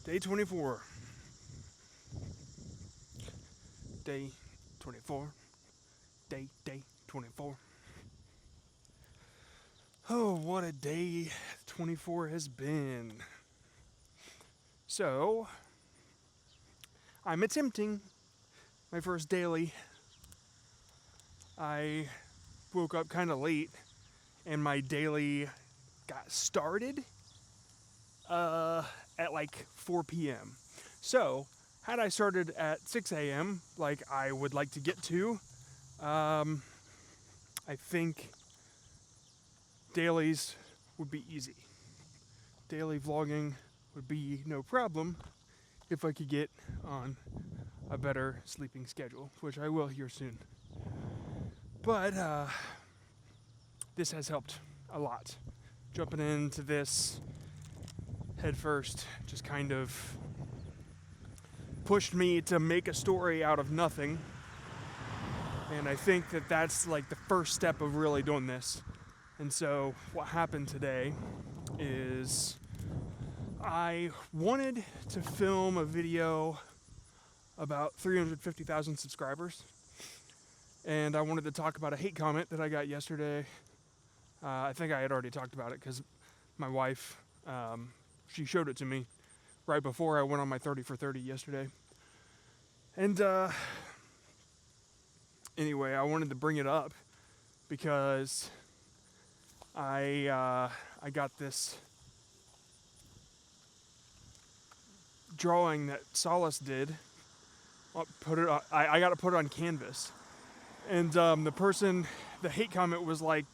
Day 24. Day 24. Day 24. Oh, what a day 24 has been. So, I'm attempting my first daily. I woke up kind of late and my daily got started at like 4 p.m. So, had I started at 6 a.m., like I would like to get to, I think dailies would be easy. Daily vlogging would be no problem if I could get on a better sleeping schedule, which I will here soon. But this has helped a lot. Jumping into this head first just kind of pushed me to make a story out of nothing. And I think that that's like the first step of really doing this. And so what happened today is I wanted to film a video about 350,000 subscribers. And I wanted to talk about a hate comment that I got yesterday. I think I had already talked about it because my wife, she showed it to me right before I went on my 30 for 30 yesterday. And anyway, I wanted to bring it up because I got this drawing that Solace did. I got to put it on canvas. And the hate comment was like,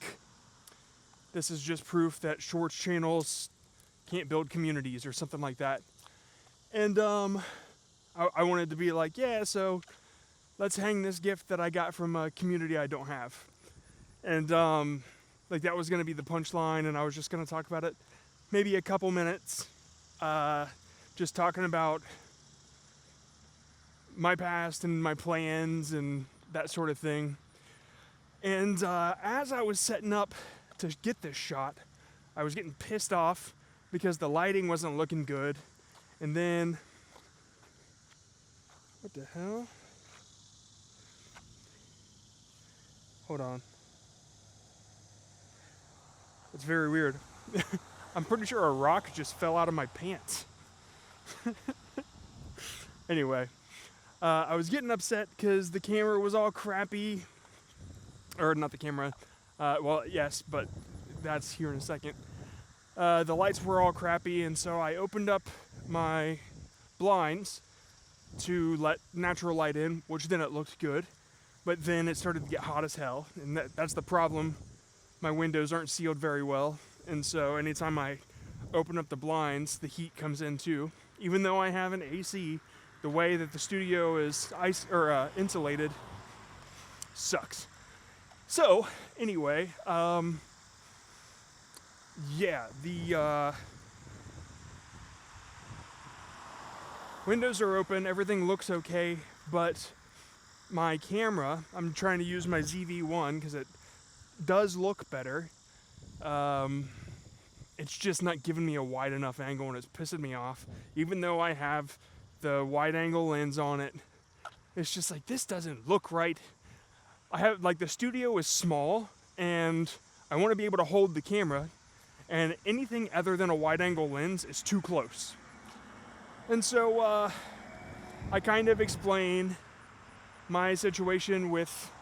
this is just proof that shorts channels can't build communities or something like that. And I wanted to be like, yeah, so let's hang this gift that I got from a community I don't have. And like that was going to be the punchline, and I was just going to talk about it maybe a couple minutes, just talking about my past and my plans and that sort of thing. And as I was setting up to get this shot, I was getting pissed off because the lighting wasn't looking good. And then, what the hell? Hold on. It's very weird. I'm pretty sure a rock just fell out of my pants. Anyway, I was getting upset because the camera was all crappy. Or not the camera. Well, yes, but that's here in a second. The lights were all crappy, and so I opened up my blinds to let natural light in, which then it looked good. But then it started to get hot as hell, and that's the problem. My windows aren't sealed very well, and so anytime I open up the blinds, the heat comes in too. Even though I have an AC, the way that the studio is insulated sucks. So, anyway, yeah, the windows are open, everything looks okay, but my camera, I'm trying to use my ZV-1 because it does look better. It's just not giving me a wide enough angle, and it's pissing me off. Even though I have the wide angle lens on it, it's just like, this doesn't look right. I have, like, the studio is small, and I want to be able to hold the camera, and anything other than a wide angle lens is too close. And so, I kind of explain my situation with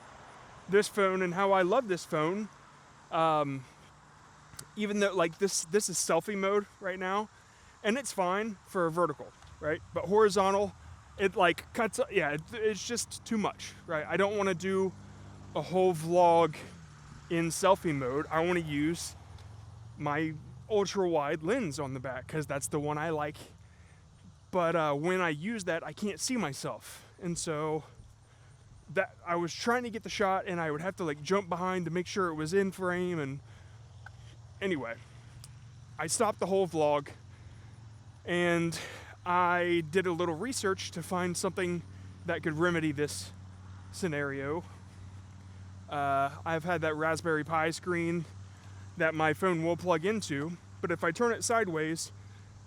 this phone and how I love this phone. Even though, like, this is selfie mode right now, and it's fine for vertical, right? But horizontal, it like cuts, it's just too much, right? I don't want to do a whole vlog in selfie mode. I want to use my ultra wide lens on the back because that's the one I like. But when I use that, I can't see myself, and so that I was trying to get the shot, and I would have to like jump behind to make sure it was in frame. And anyway, I stopped the whole vlog, and I did a little research to find something that could remedy this scenario. I've had that Raspberry Pi screen that my phone will plug into, but if I turn it sideways,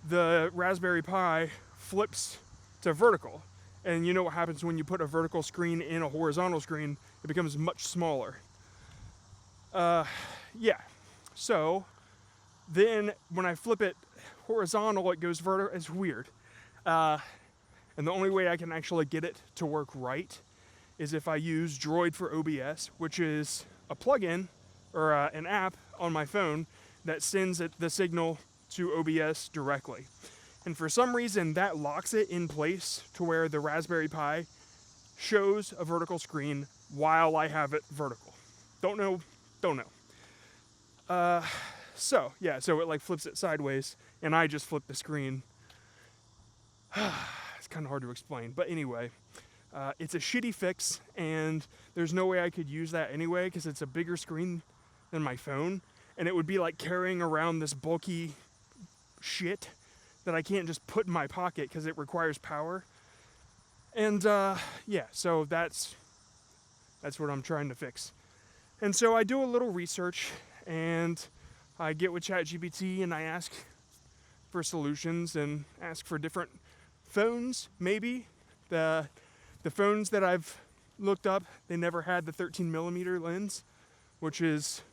the Raspberry Pi flips to vertical. And you know what happens when you put a vertical screen in a horizontal screen? It becomes much smaller. Yeah. So then when I flip it horizontal, it goes vertical. It's weird. And the only way I can actually get it to work right is if I use Droid for OBS, which is a plugin or an app on my phone that sends the signal to OBS directly. And for some reason, that locks it in place to where the Raspberry Pi shows a vertical screen while I have it vertical. Don't know. So it like flips it sideways, and I just flip the screen. It's kind of hard to explain, but anyway, it's a shitty fix, and there's no way I could use that anyway because it's a bigger screen than my phone, and it would be like carrying around this bulky shit that I can't just put in my pocket because it requires power. And so that's what I'm trying to fix. And so I do a little research, and I get with ChatGPT, and I ask for solutions and ask for different phones, maybe. The phones that I've looked up, they never had the 13 millimeter lens, which is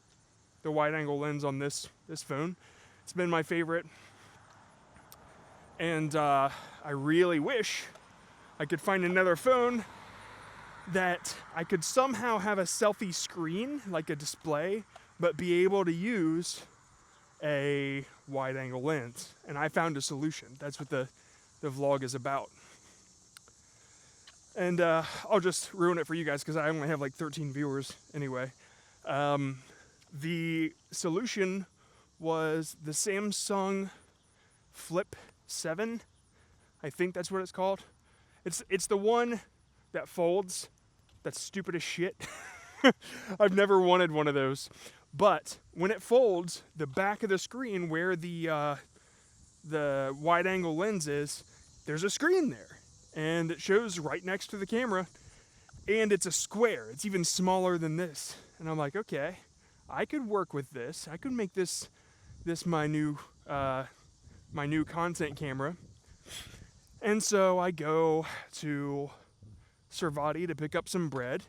the wide angle lens on this phone. It's been my favorite. And I really wish I could find another phone that I could somehow have a selfie screen, like a display, but be able to use a wide angle lens. And I found a solution. That's what the vlog is about. And I'll just ruin it for you guys because I only have like 13 viewers anyway. The solution was the Samsung Flip 7. I think that's what it's called. It's the one that folds. That's stupid as shit. I've never wanted one of those. But when it folds, the back of the screen where the wide angle lens is, there's a screen there. And it shows right next to the camera. And it's a square. It's even smaller than this. And I'm like, okay, I could work with this. I could make this my new content camera. And so I go to Servati to pick up some bread.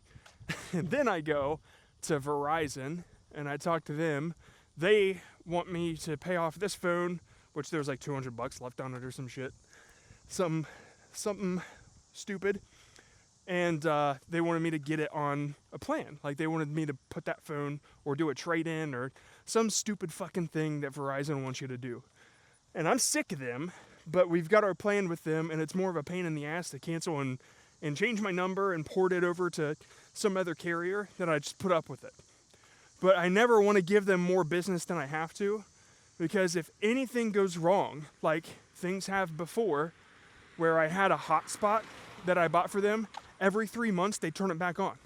And then I go to Verizon and I talk to them. They want me to pay off this phone, which there's like $200 left on it or some shit. Something stupid. And they wanted me to get it on a plan. Like they wanted me to put that phone or do a trade-in or some stupid fucking thing that Verizon wants you to do. And I'm sick of them, but we've got our plan with them, and it's more of a pain in the ass to cancel and change my number and port it over to some other carrier that I just put up with it. But I never want to give them more business than I have to, because if anything goes wrong, like things have before, where I had a hotspot that I bought for them, every 3 months they turn it back on.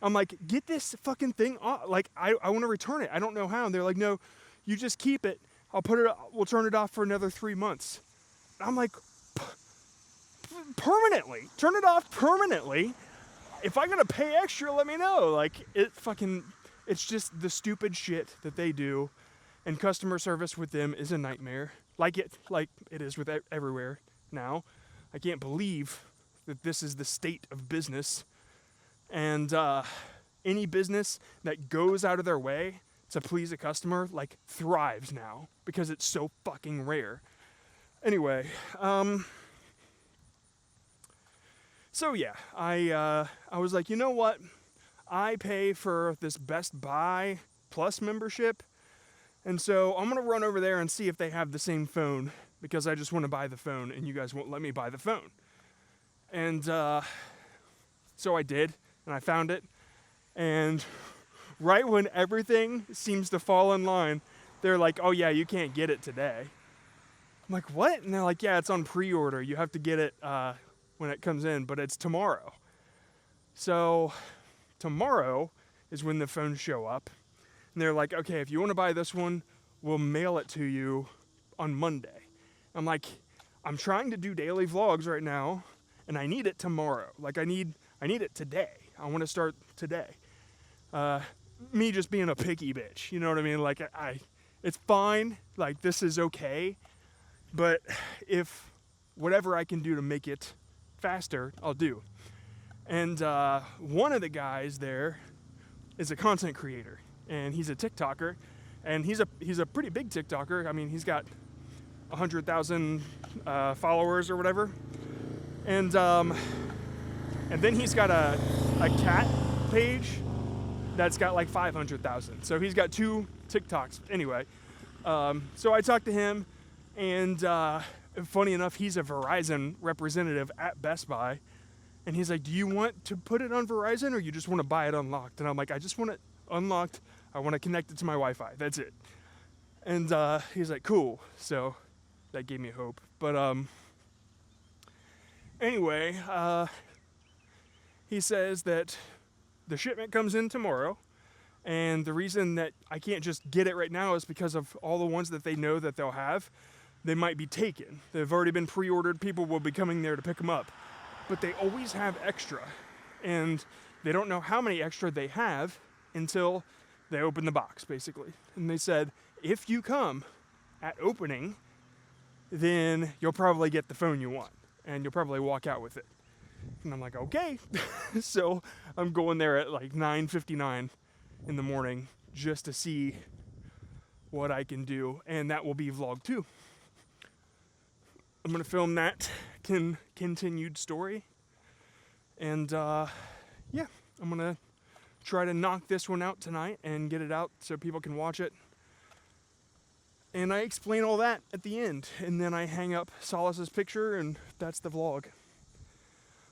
I'm like, get this fucking thing off. Like, I want to return it. I don't know how. And they're like, no, you just keep it. We'll turn it off for another 3 months. I'm like, permanently. Turn it off permanently. If I gotta pay extra, let me know. Like, it's just the stupid shit that they do. And customer service with them is a nightmare. Like it is with everywhere now. I can't believe that this is the state of business. And any business that goes out of their way to please a customer, like, thrives now because it's so fucking rare. Anyway, so yeah, I was like, you know what? I pay for this Best Buy Plus membership, and so I'm gonna run over there and see if they have the same phone because I just want to buy the phone, and you guys won't let me buy the phone. And so I did, and I found it, and right when everything seems to fall in line, they're like, oh yeah, you can't get it today. I'm like, what? And they're like, yeah, it's on pre-order. You have to get it when it comes in, but it's tomorrow. So tomorrow is when the phones show up. And they're like, okay, if you want to buy this one, we'll mail it to you on Monday. I'm like, I'm trying to do daily vlogs right now, and I need it tomorrow. Like, I need it today. I want to start today. Me just being a picky bitch, you know what I mean? Like, it's fine. Like, this is okay. But if whatever I can do to make it faster, I'll do. And one of the guys there is a content creator, and he's a TikToker, and he's a pretty big TikToker. I mean, he's got 100,000 followers or whatever, and then he's got a cat page that's got like 500,000. So he's got 2 TikToks anyway. So I talked to him, and funny enough, he's a Verizon representative at Best Buy. And he's like, do you want to put it on Verizon, or you just want to buy it unlocked? And I'm like, I just want it unlocked. I want to connect it to my Wi-Fi. That's it. And he's like, cool. So that gave me hope. But anyway, he says that the shipment comes in tomorrow. And the reason that I can't just get it right now is because of all the ones that they know that they'll have. They might be taken. They've already been pre-ordered. People will be coming there to pick them up. But they always have extra, and they don't know how many extra they have until they open the box, basically. And they said, if you come at opening, then you'll probably get the phone you want, and you'll probably walk out with it. And I'm like, okay. So I'm going there at like 9:59 in the morning just to see what I can do, and that will be vlog 2. I'm going to film that continued story. And yeah, I'm going to try to knock this one out tonight and get it out so people can watch it. And I explain all that at the end. And then I hang up Solace's picture, and that's the vlog.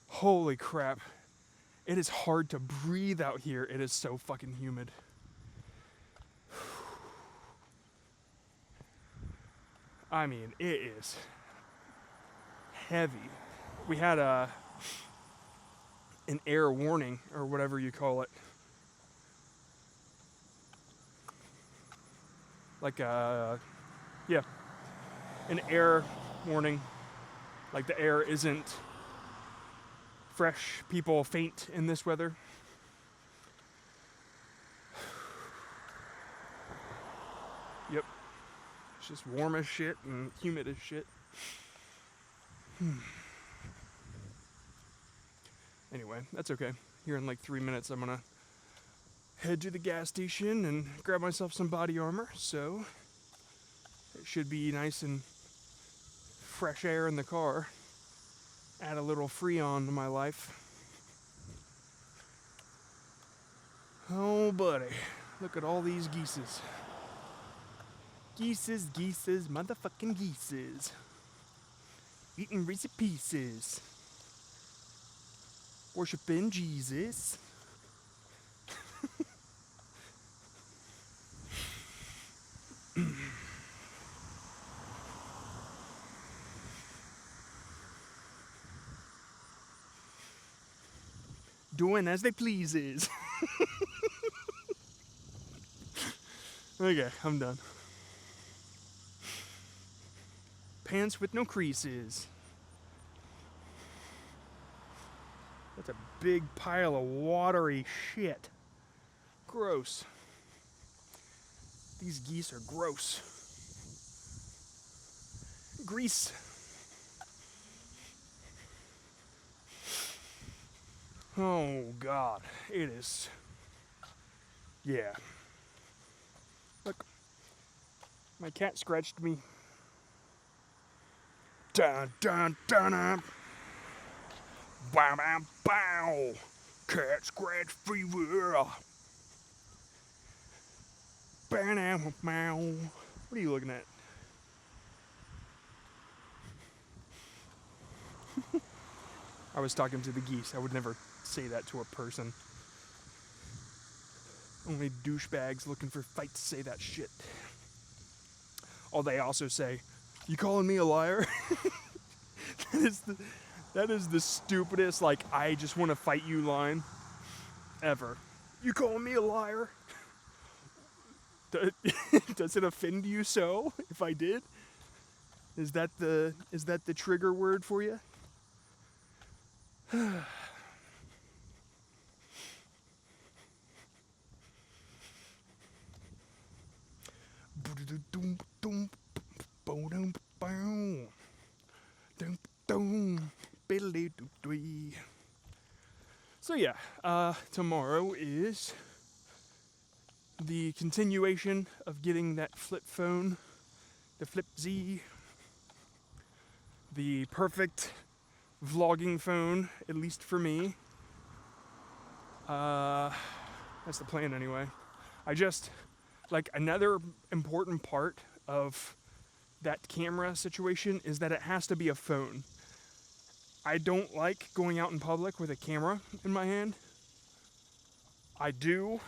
Holy crap. It is hard to breathe out here. It is so fucking humid. I mean, it is heavy. We had an air warning, or whatever you call it. Like an air warning. Like the air isn't fresh. People faint in this weather. Yep. It's just warm as shit and humid as shit. Anyway, that's okay. Here in like 3 minutes, I'm gonna head to the gas station and grab myself some body armor, so it should be nice and fresh air in the car. Add a little Freon to my life. Oh, buddy. Look at all these geeses. Geeses, motherfucking geeses. Eating Reese's Pieces. Worshiping Jesus. Doing as they pleases. Okay, I'm done. Pants with no creases. That's a big pile of watery shit. Gross. These geese are gross. Grease. Oh God, it is. Yeah. Look, my cat scratched me. Dun dun dun dun. Bow bow bow. Cat scratch fever. Bow bow bow. What are you looking at? I was talking to the geese. I would never say that to a person. Only douchebags looking for fights say that shit. Oh, they also say, "You calling me a liar?" That is the stupidest, like, I just want to fight you line ever. You calling me a liar? Does it offend you so if I did? Is that the trigger word for you? So yeah, tomorrow is the continuation of getting that flip phone, the Flip Z, the perfect vlogging phone, at least for me. That's the plan anyway. Like, another important part of that camera situation is that it has to be a phone. I don't like going out in public with a camera in my hand. I do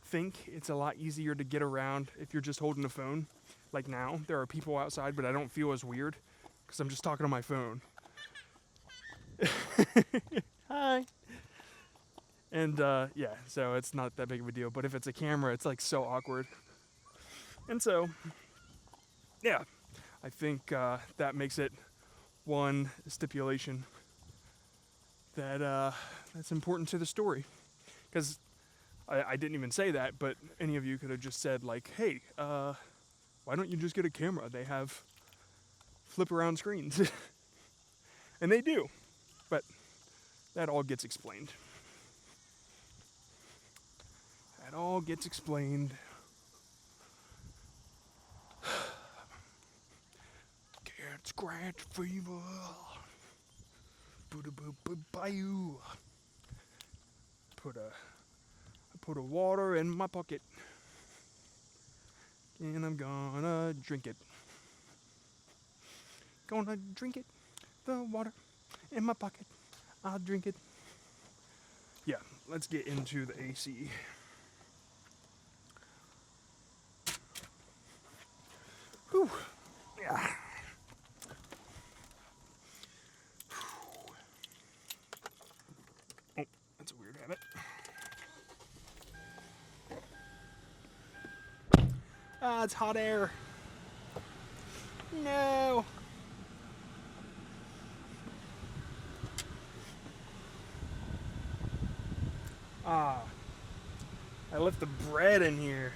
think it's a lot easier to get around if you're just holding a phone. Like now, there are people outside, but I don't feel as weird because I'm just talking on my phone. Hi. And yeah, so it's not that big of a deal. But if it's a camera, it's like so awkward. And so, yeah, I think that makes it one stipulation that that's important to the story. Because I didn't even say that, but any of you could have just said, like, hey, why don't you just get a camera? They have flip around screens. And they do. But that all gets explained. That all gets explained. Cat scratch fever. Bayou. Put a water in my pocket. And I'm gonna drink it. Gonna drink it. The water in my pocket. I'll drink it. Yeah, let's get into the AC. Whew. Yeah. Oh, that's a weird habit. Ah, it's hot air. No. Ah, I left the bread in here.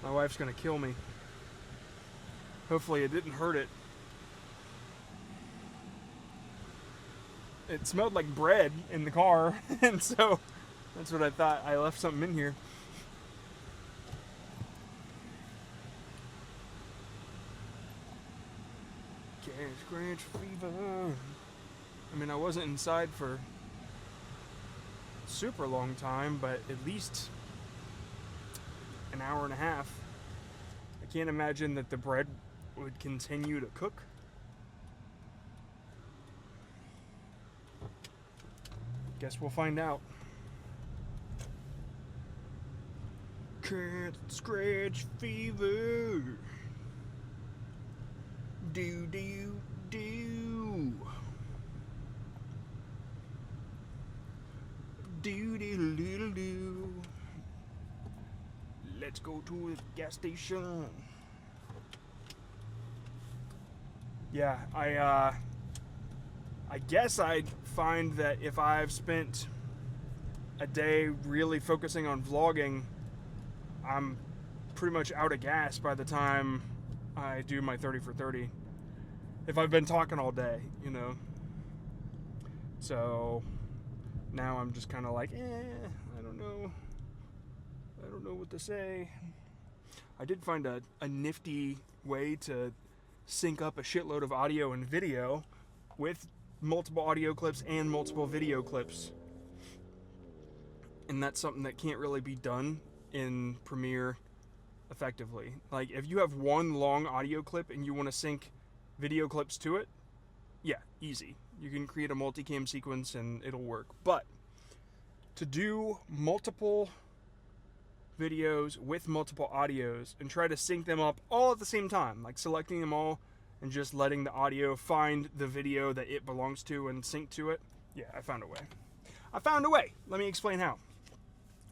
My wife's gonna kill me. Hopefully it didn't hurt it. It smelled like bread in the car, and so that's what I thought. I left something in here. Cat scratch fever. I mean, I wasn't inside for a super long time, but at least an hour and a half. I can't imagine that the bread would continue to cook. Guess we'll find out. Cat scratch fever. Do do do. Do do do do. Let's go to the gas station. Yeah, I guess I'd find that if I've spent a day really focusing on vlogging, I'm pretty much out of gas by the time I do my 30 for 30. If I've been talking all day, you know. So now I'm just kind of like, I don't know. I don't know what to say. I did find a nifty way to sync up a shitload of audio and video with multiple audio clips and multiple video clips. And that's something that can't really be done in Premiere effectively. Like, if you have one long audio clip and you want to sync video clips to it, yeah, easy. You can create a multicam sequence and it'll work. But to do multiple videos with multiple audios and try to sync them up all at the same time, like selecting them all and just letting the audio find the video that it belongs to and sync to it, yeah, I found a way. Let me explain how.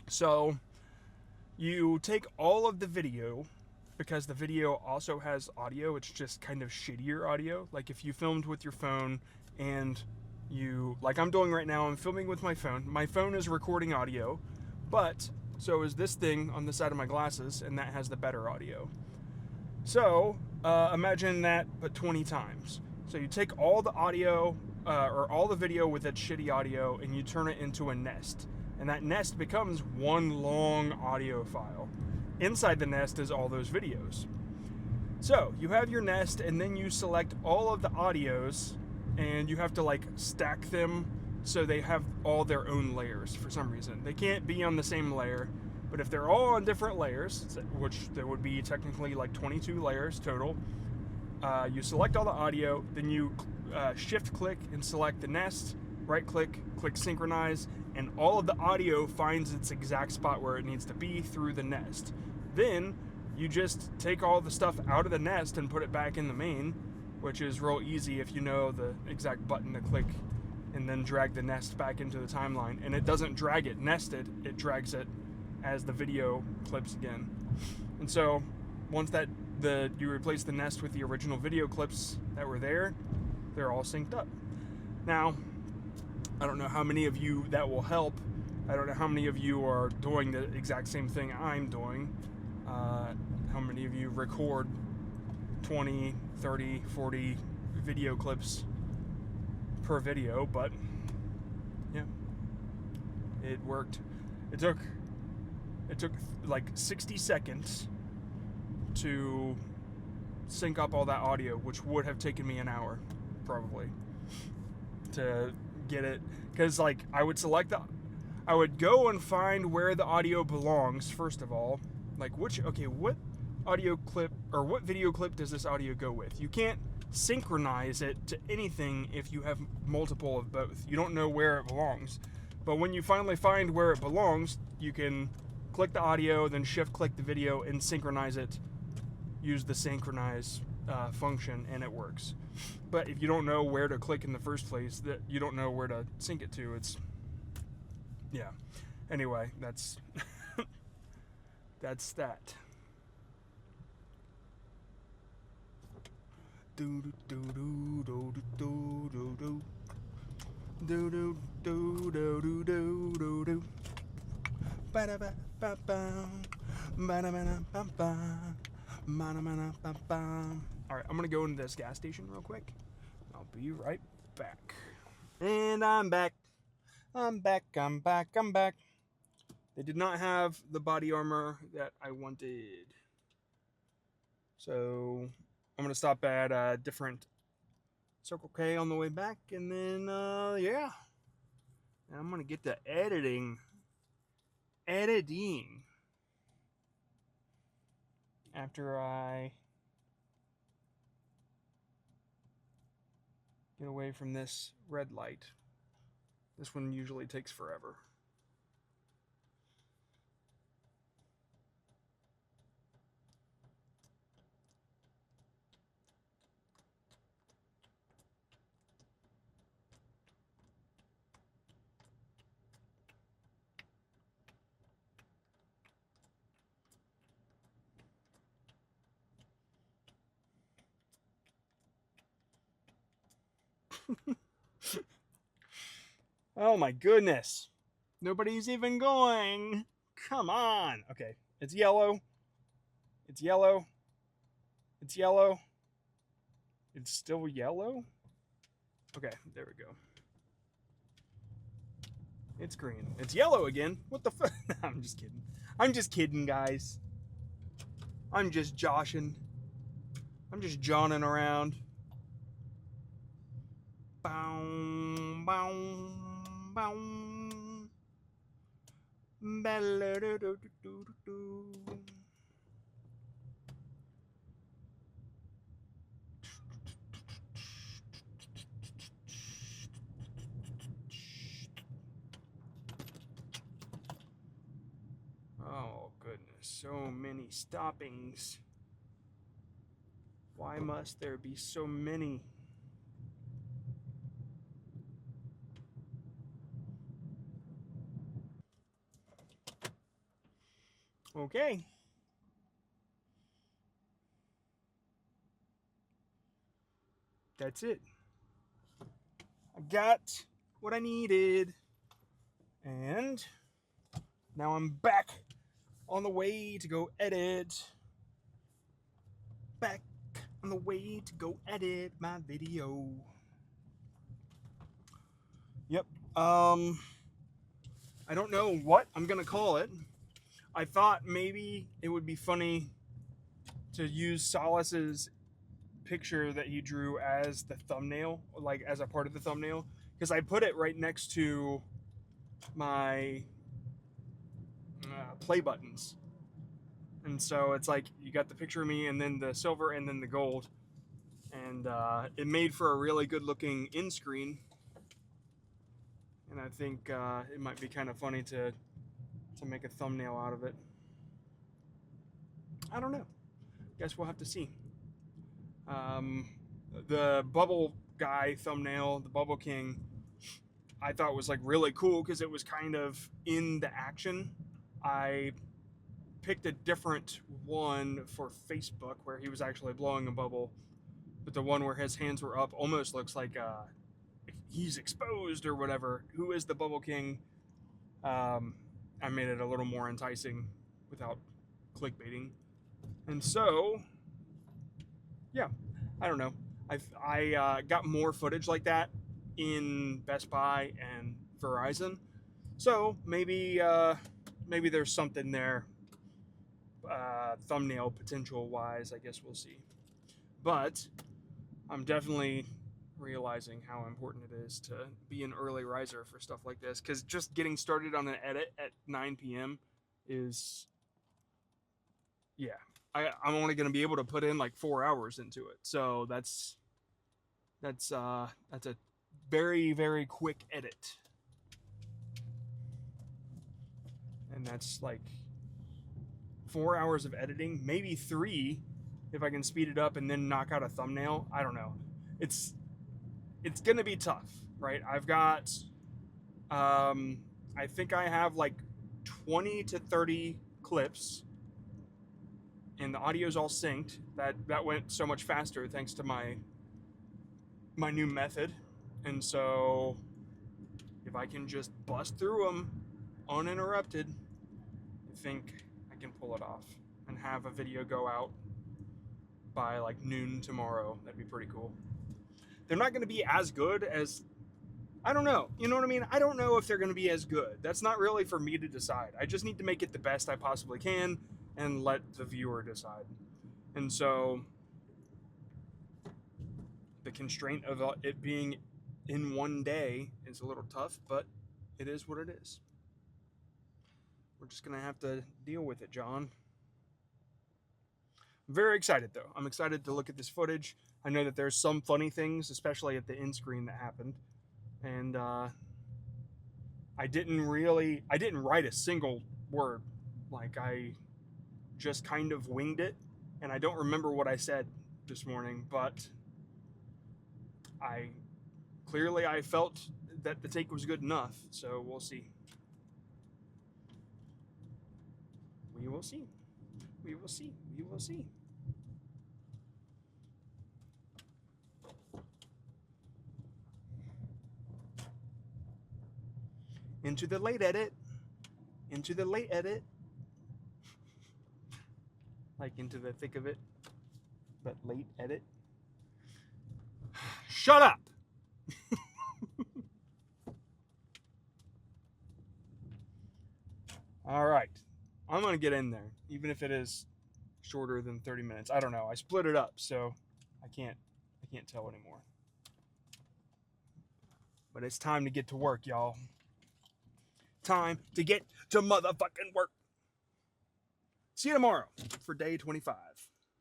So you take all of the video, because the video also has audio, it's just kind of shittier audio. Like if you filmed with your phone and you, like I'm doing right now, I'm filming with my phone. My phone is recording audio, But so is this thing on the side of my glasses, and that has the better audio. So imagine that, but 20 times. So you take all the audio or all the video with that shitty audio, and you turn it into a nest, and that nest becomes one long audio file. Inside the nest is all those videos. So you have your nest, and then you select all of the audios, and you have to like stack them so they have all their own layers for some reason. They can't be on the same layer, but if they're all on different layers, which there would be technically like 22 layers total, you select all the audio, then you shift click and select the nest, right click, click synchronize, and all of the audio finds its exact spot where it needs to be through the nest. Then you just take all the stuff out of the nest and put it back in the main, which is real easy if you know the exact button to click, and then drag the nest back into the timeline. And it doesn't drag it nested, it drags it as the video clips again. And so once you replace the nest with the original video clips that were there, they're all synced up. Now, I don't know how many of you that will help. I don't know how many of you are doing the exact same thing I'm doing. How many of you record 20, 30, 40 video clips per video, but yeah, it worked. It took like 60 seconds to sync up all that audio, which would have taken me an hour probably to get it, because like I would go and find where the audio belongs first of all, like what audio clip or what video clip does this audio go with. You can't synchronize it to anything if you have multiple of both. You don't know where it belongs. But when you finally find where it belongs, you can click the audio, then shift click the video and synchronize it. Use the synchronize function, and it works. But if you don't know where to click in the first place, that you don't know where to sync it to, it's yeah. Anyway, that's that's that. Do do do do do do do do do do do do do do do ba da ba ba ba ba da ba ba ba ba da ba ba ba. All right, I'm gonna go into this gas station real quick. I'll be right back. And I'm back. I'm back. They did not have the body armor that I wanted, so I'm gonna stop at a different Circle K on the way back, and then yeah, and I'm gonna get to editing after I get away from this red light. This one usually takes forever. Oh my goodness. Nobody's even going. Come on. Okay, it's yellow. It's yellow. It's yellow. It's still yellow? Okay, there we go. It's green. It's yellow again. What the fuck? I'm just kidding. I'm just kidding, guys. I'm just joshing. I'm just jawing around. Bow, bow, bow. Oh goodness, so many stoppings. Why must there be so many? Okay. That's it. I got what I needed. And Now I'm back on the way to go edit. Back on the way to go edit my video. Yep. I don't know what I'm gonna call it. I thought maybe it would be funny to use Solace's picture that he drew as the thumbnail, like as a part of the thumbnail, because I put it right next to my play buttons. And so it's like you got the picture of me and then the silver and then the gold. And it made for a really good looking in screen. And I think it might be kind of funny to make a thumbnail out of it. I don't know. Guess we'll have to see. The bubble guy thumbnail, the Bubble King, I thought was like really cool because it was kind of in the action. I picked a different one for Facebook where he was actually blowing a bubble, but the one where his hands were up almost looks like he's exposed or whatever. Who is the Bubble King? I made it a little more enticing without clickbaiting. And so, yeah, I don't know. I got more footage like that in Best Buy and Verizon. So maybe there's something there, thumbnail potential wise. I guess we'll see. But I'm definitely realizing how important it is to be an early riser for stuff like this, because just getting started on an edit at 9 p.m. is, yeah, I'm only going to be able to put in like 4 hours into it. So that's a very, very quick edit. And that's like 4 hours of editing, maybe 3 if I can speed it up and then knock out a thumbnail. I don't know. It's going to be tough, right? I've got, I think I have like 20 to 30 clips, and the audio's all synced. That went so much faster thanks to my new method. And so if I can just bust through them uninterrupted, I think I can pull it off and have a video go out by like noon tomorrow. That'd be pretty cool. They're not going to be as good as, I don't know. You know what I mean? I don't know if they're going to be as good. That's not really for me to decide. I just need to make it the best I possibly can and let the viewer decide. And so the constraint of it being in one day is a little tough, but it is what it is. We're just going to have to deal with it, John. I'm very excited, though. I'm excited to look at this footage. I know that there's some funny things, especially at the end screen, that happened. And I didn't write a single word. Like, I just kind of winged it. And I don't remember what I said this morning, but I felt that the take was good enough. So we'll see. We will see. We will see. We will see. Into the late edit. Into the late edit. Like into the thick of it. But late edit. Shut up! All right. I'm going to get in there, even if it is shorter than 30 minutes. I don't know. I split it up, so I can't tell anymore. But it's time to get to work, y'all. Time to get to motherfucking work. See you tomorrow for day 25.